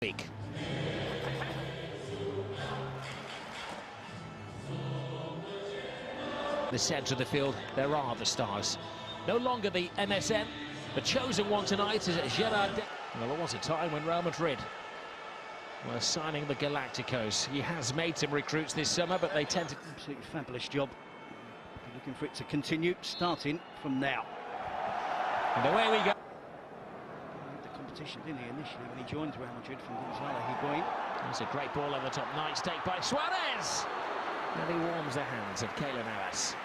week. The centre of the field, there are the stars. No longer the MSN. The chosen one tonight is Gerard. Well, there was a time when Real Madrid were signing the Galacticos. He has made some recruits this summer, but they tend to... Absolutely fabulous job. Looking for it to continue, starting from now. And away we go. The competition, didn't he, initially when he joined Real Madrid from Gonzalo Higuain. There's a great ball over the top. Nice take by Suarez. And he warms the hands of Keylor Navas.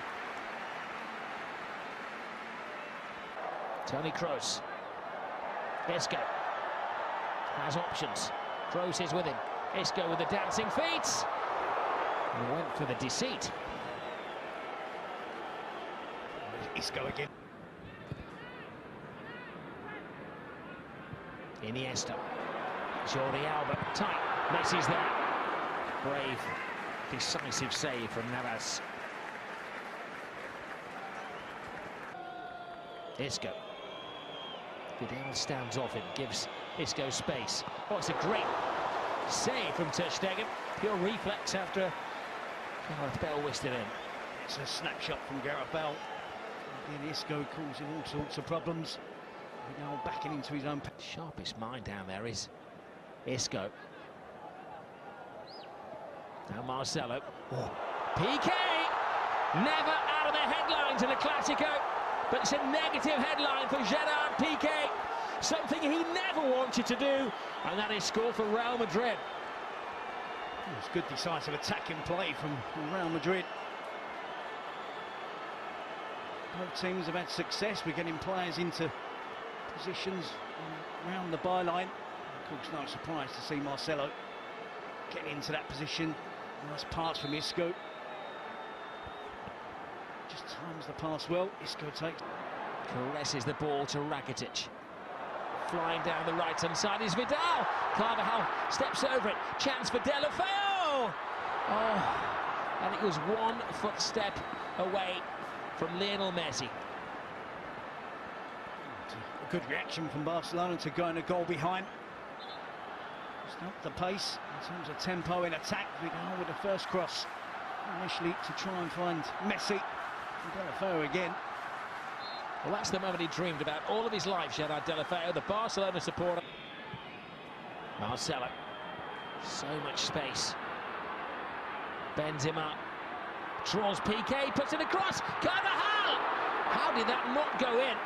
Toni Kroos. Isco has options. Kroos is with him. Isco with the dancing feet. And went for the deceit. Isco again. Iniesta. Jordi Alba. Tight. Messi's there. Brave, decisive save from Navas. Isco. Vidal stands off him, gives Isco space. Oh, it's a great save from ter Stegen. Pure reflex after Gareth Bale whisked it in. It's a snapshot from Gareth Bale. Again, Isco causing all sorts of problems. Vidal backing into his own... Sharpest mind down there is Isco. Now Marcelo. Oh. PK! Never out of the headlines in a Clasico. But it's a negative headline for Gerard Piqué. Something he never wanted to do, and that is score for Real Madrid. It was good decisive attacking play from Real Madrid. Both teams have had success with getting players into positions around the byline. Of course, no surprise to see Marcelo getting into that position. Nice pass from Isco. Just times the pass well. Isco takes. Caresses the ball to Rakitic. Flying down the right-hand side is Vidal. Carvajal steps over it. Chance for Deulofeu. Oh, and it was 1 footstep away from Lionel Messi. A good reaction from Barcelona to going a goal behind. Stop the pace in terms of tempo in attack. Vidal with the first cross initially to try and find Messi. Deulofeu again. Well, that's the moment he dreamed about all of his life, Gerard Deulofeu, the Barcelona supporter. Marcelo. So much space. Bends him up. Draws Piqué, puts it across. Carvajal! How did that not go in?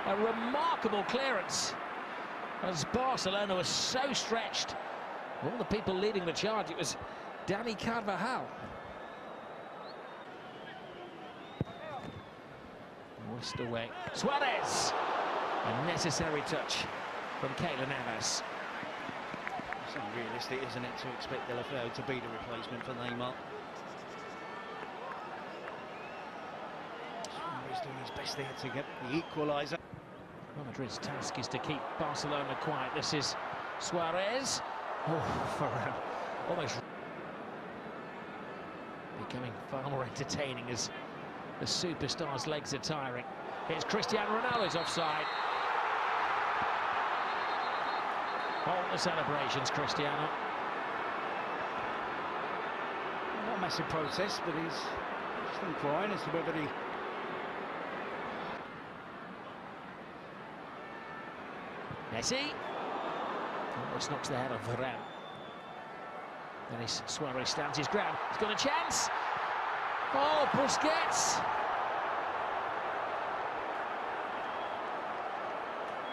A remarkable clearance. As Barcelona was so stretched. All the people leading the charge, it was Dani Carvajal. Whisked away. Suarez! A necessary touch from Keylor Navas. It's unrealistic, isn't it, to expect Deulofeu to be the replacement for Neymar. Suarez doing his best there to get the equaliser. Real Madrid's task is to keep Barcelona quiet. This is Suarez. Oh, for almost becoming far more entertaining as the superstar's legs are tiring. Here's Cristiano Ronaldo's offside. All the celebrations, Cristiano. Not a massive protest, but he's just inquiring as to whether he... Messi. Almost knocks the head off Varane. Then Suarez stands his ground. He's got a chance. Oh, Busquets!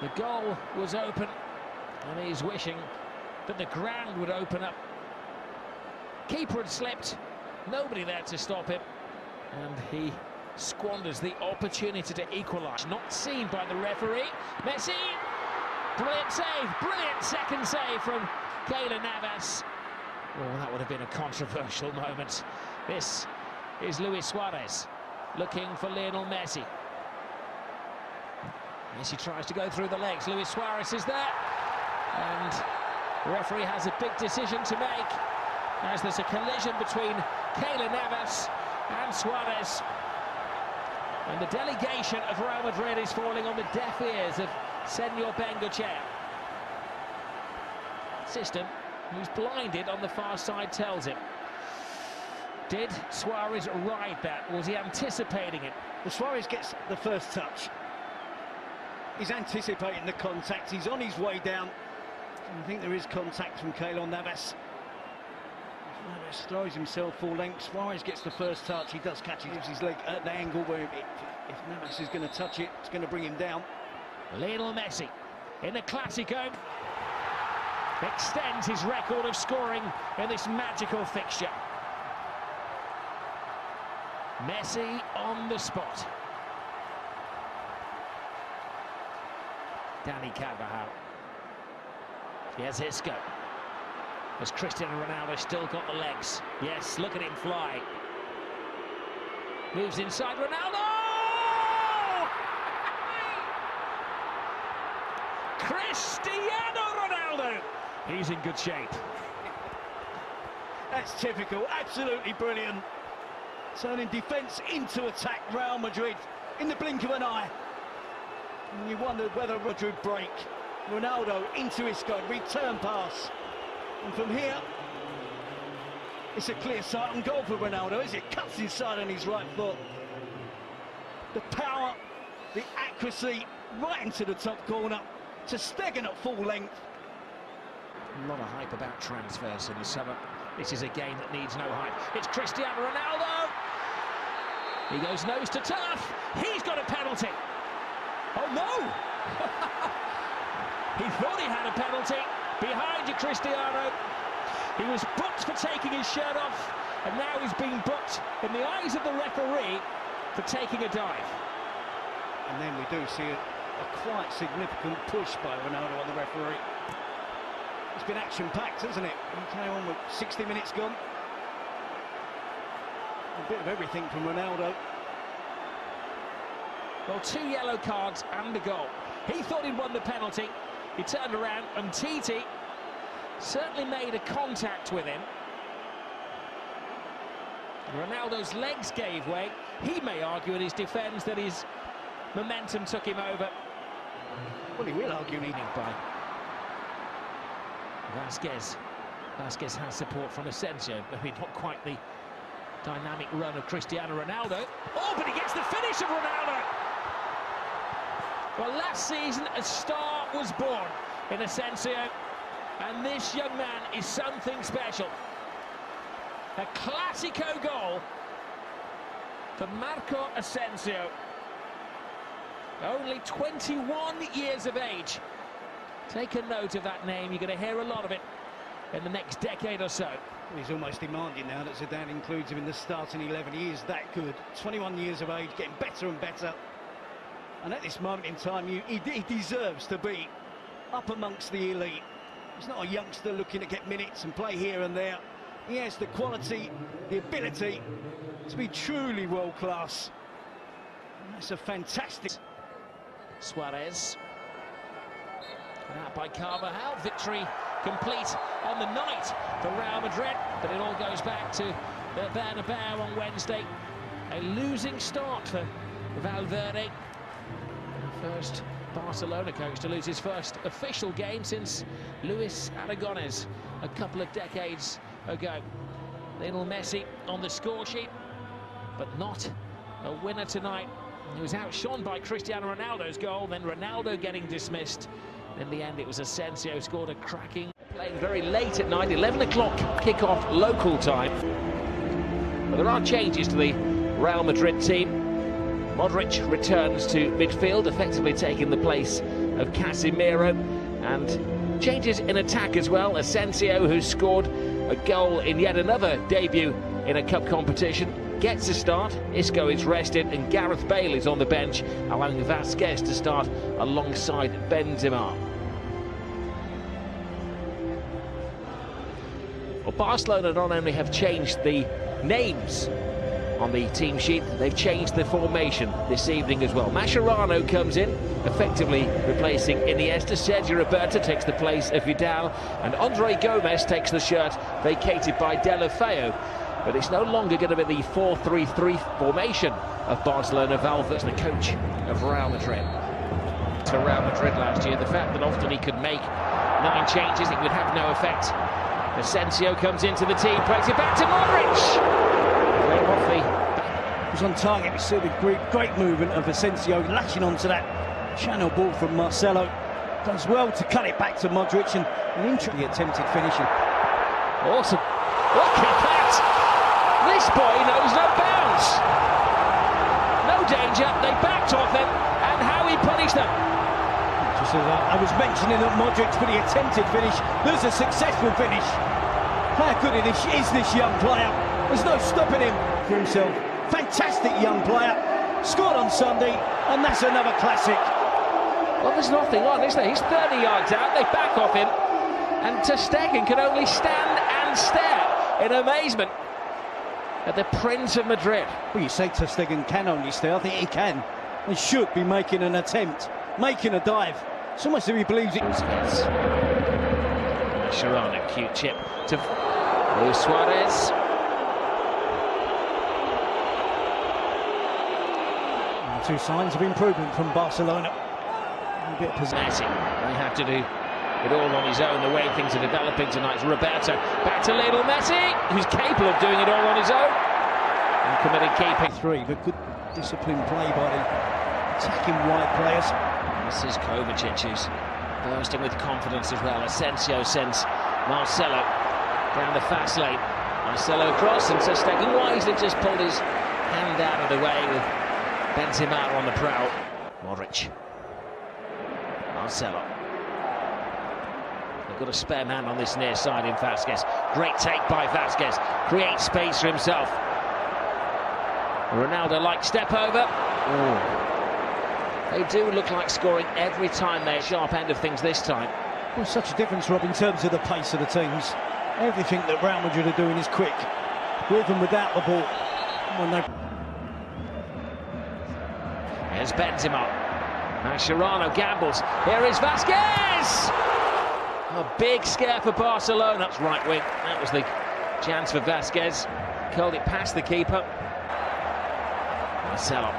The goal was open, and he's wishing that the ground would open up. Keeper had slipped, nobody there to stop him, and he squanders the opportunity to equalise. Not seen by the referee. Messi! Brilliant save, brilliant second save from Keylor Navas. Oh, that would have been a controversial moment. This is Luis Suarez looking for Lionel Messi. Messi tries to go through the legs. Luis Suarez is there, and the referee has a big decision to make as there's a collision between Keylor Navas and Suarez, and the delegation of Real Madrid is falling on the deaf ears of Senor Bengochea. system, who's blinded on the far side tells him. Did Suarez ride that? Was he anticipating it? Well, Suarez gets the first touch. He's anticipating the contact. He's on his way down. I think there is contact from Keylor Navas. Navas throws himself full length. Suarez gets the first touch. He does catch it. Gives his leg at the angle where if Navas is going to touch it, it's going to bring him down. Lionel Messi in the Clásico extends his record of scoring in this magical fixture. Messi on the spot. Dani Carvajal. Here's Isco. Has Cristiano Ronaldo still got the legs? Yes, look at him fly. Moves inside Ronaldo! Cristiano Ronaldo! He's in good shape. That's typical, absolutely brilliant. Turning defence into attack, Real Madrid, in the blink of an eye. And you wondered whether Madrid break. Ronaldo into Isco, return pass. And from here, it's a clear sight on goal for Ronaldo as it cuts inside on his right foot. The power, the accuracy, right into the top corner, to Stegen at full length. A lot of hype about transfers in the summer. This is a game that needs no hype. It's Cristiano Ronaldo. He goes nose to turf. He's got a penalty. Oh no! He thought he had a penalty. Behind you, Cristiano. He was booked for taking his shirt off, and now he's being booked in the eyes of the referee for taking a dive. And then we do see a quite significant push by Ronaldo on the referee. It's been action-packed, hasn't it? We came on with 60 minutes gone. A bit of everything from Ronaldo. Well, 2 yellow cards and a goal. He thought he'd won the penalty. He turned around and Titi certainly made a contact with him. Ronaldo's legs gave way. He may argue in his defence that his momentum took him over. Well, he will argue by Vasquez. Vasquez has support from Asensio. Maybe not quite the dynamic run of Cristiano Ronaldo. Oh, but he gets the finish of Ronaldo! Well, last season a star was born in Asensio, and this young man is something special. A Clásico goal for Marco Asensio. Only 21 years of age. Take a note of that name. You're going to hear a lot of it in the next decade or so. He's almost demanding now that Zidane includes him in the starting 11. He is that good. 21 years of age, getting better and better. And at this moment in time, he deserves to be up amongst the elite. He's not a youngster looking to get minutes and play here and there. He has the quality, the ability to be truly world-class. That's a fantastic... Suarez. Out by Carvajal. Victory complete on the night for Real Madrid. But it all goes back to the Bernabeu on Wednesday. A losing start for Valverde. First Barcelona coach to lose his first official game since Luis Aragonés a couple of decades ago. Lionel Messi on the score sheet, but not a winner tonight. He was outshone by Cristiano Ronaldo's goal, then Ronaldo getting dismissed. In the end, it was Asensio scored a cracking. Playing very late at night, 11 o'clock kick-off local time. But there are changes to the Real Madrid team. Modric returns to midfield, effectively taking the place of Casemiro, and changes in attack as well. Asensio, who scored a goal in yet another debut in a cup competition, gets a start. Isco is rested, and Gareth Bale is on the bench, allowing Vasquez to start alongside Benzema. Well, Barcelona not only have changed the names on the team sheet, they've changed the formation this evening as well. Mascherano comes in, effectively replacing Iniesta. Sergio Roberto takes the place of Vidal, and Andre Gomes takes the shirt vacated by Deulofeu. But it's no longer going to be the 4-3-3 formation of Barcelona. Valverde's the coach of Real Madrid. To Real Madrid last year, the fact that often he could make 9 changes, it would have no effect. Asensio comes into the team, plays it back to Modric. Playing off the back. Was on target. We see the great movement of Asensio lashing onto that channel ball from Marcelo. Does well to cut it back to Modric and an interesting attempted finishing. Awesome. Look at that! This boy knows no bounds. No danger, they backed off him, and how he punished them. Just as I was mentioning that Modric for the attempted finish, there's a successful finish. How good is this young player? There's no stopping him for himself. Fantastic young player. Scored on Sunday, and that's another classic. Well, there's nothing on, is there? He's 30 yards out, they back off him, and Ter Stegen can only stand and stare in amazement at the Prince of Madrid. Well, you say Ter Stegen can only stare. I think he can. He should be making an attempt, making a dive. It's almost as if he believes it. Sharana, cute chip to Luis Suarez. And 2 signs of improvement from Barcelona. A bit of Messi, they have to do it all on his own, the way things are developing tonight. Roberto, back to Lionel Messi, who's capable of doing it all on his own. And committed keeping. 3, but good disciplined play by the attacking wide players. This is Kovacic, who's bursting with confidence as well. Asensio sends Marcelo down the fast lane. Marcelo cross, and Ter Stegen wisely just pulled his hand out of the way with Benzema on the prowl. Modric. Marcelo. They've got a spare man on this near side in Vasquez. Great take by Vasquez. Creates space for himself. Ronaldo-like step over. They do look like scoring every time they're sharp end of things this time. Well, such a difference, Rob, in terms of the pace of the teams. Everything that Real Madrid are doing is quick, with and without the ball. Here's Benzema. Mascherano gambles. Here is Vasquez! A big scare for Barcelona. That's right wing. That was the chance for Vasquez. Curled it past the keeper. Marcelo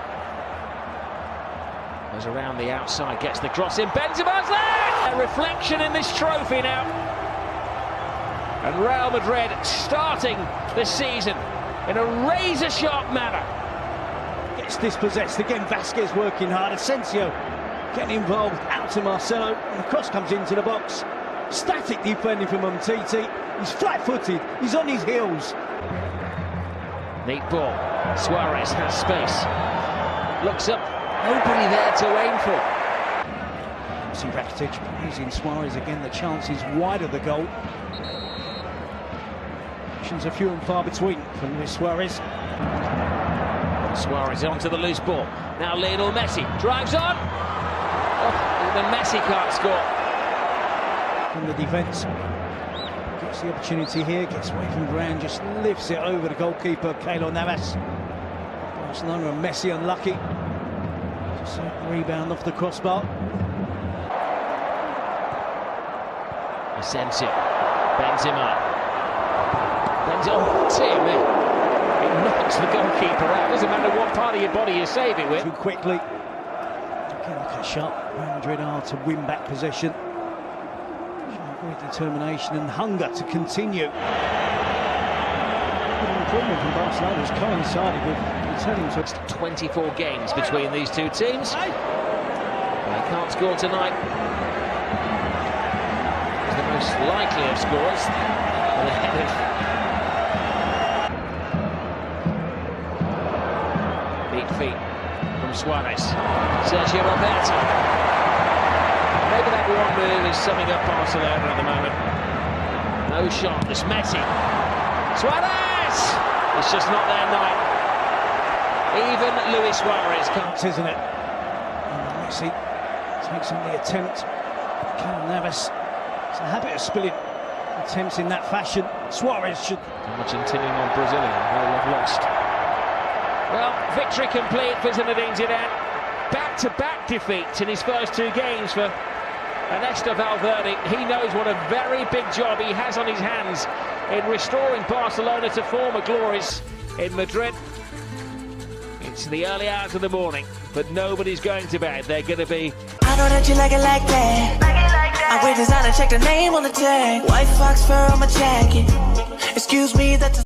goes around the outside, gets the cross in. Benzema's there! A reflection in this trophy now. And Real Madrid starting the season in a razor-sharp manner. Gets dispossessed again. Vasquez working hard. Asensio getting involved. Out to Marcelo, and the cross comes into the box. Static defending from Umtiti. He's flat-footed. He's on his heels. Neat ball. Suarez has space. Looks up. Nobody there to aim for. See Rakitic using Suarez again. The chance is wide of the goal. Options are few and far between from Luis Suarez. Suarez onto the loose ball. Now Lionel Messi drives on. Oh, even Messi can't score. From the defence. Gets the opportunity here. Gets away from ground. Just lifts it over the goalkeeper, Keylor Navas. Barcelona and Messi unlucky. Just a rebound off the crossbar. Asensio. Benzema. Oh, dear me. It knocks the goalkeeper out. Doesn't matter what part of your body you save it with. Too quickly. Again, look how sharp Real Madrid are to win back possession. Great determination and hunger to continue. Good improvement from Barcelona has coincided with returning to 24 games between these two teams. They can't score tonight. He's the most likely of scorers. Ahead of neat feet from Suarez. Sergio Roberto. Maybe that one move is summing up Barcelona at the moment. No shot. This Messi. Suarez! It's just not their night. Even Luis Suarez can't, isn't it? And Messi takes on the attempt. Keylor Navas. It's a habit of spilling attempts in that fashion. Suarez should. Argentinian on Brazilian. They have lost. Well, victory complete for Zinedine Zidane. Back-to-back defeats in his first 2 games for Ernesto Valverde. He knows what a very big job he has on his hands in restoring Barcelona to former glories in Madrid. It's the early hours of the morning, but nobody's going to bed. They're going to be... I know that you like it like that. I wear designer, check the name on the tag. White fox fur on my jacket. Excuse me, that's